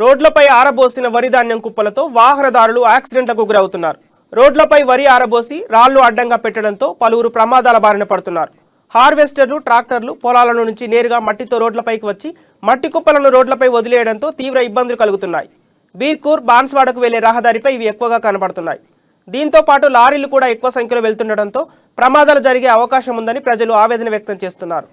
రోడ్లపై ఆరబోసిన వరి ధాన్యం కుప్పలతో వాహనదారులు యాక్సిడెంట్లకు గురవుతున్నారు. రోడ్లపై వరి ఆరబోసి రాళ్లు అడ్డంగా పెట్టడంతో పలువురు ప్రమాదాల బారిన పడుతున్నారు. హార్వెస్టర్లు, ట్రాక్టర్లు పొలాల నుంచి నేరుగా మట్టితో రోడ్లపైకి వచ్చి మట్టి కుప్పలను రోడ్లపై వదిలేయడంతో తీవ్ర ఇబ్బందులు కలుగుతున్నాయి. బీర్కూర్, బాన్స్వాడకు వెళ్లే రహదారిపై ఇవి ఎక్కువగా కనబడుతున్నాయి. దీంతో పాటు లారీలు కూడా ఎక్కువ సంఖ్యలో వెళ్తుండటంతో ప్రమాదాలు జరిగే అవకాశం ఉందని ప్రజలు ఆవేదన వ్యక్తం చేస్తున్నారు.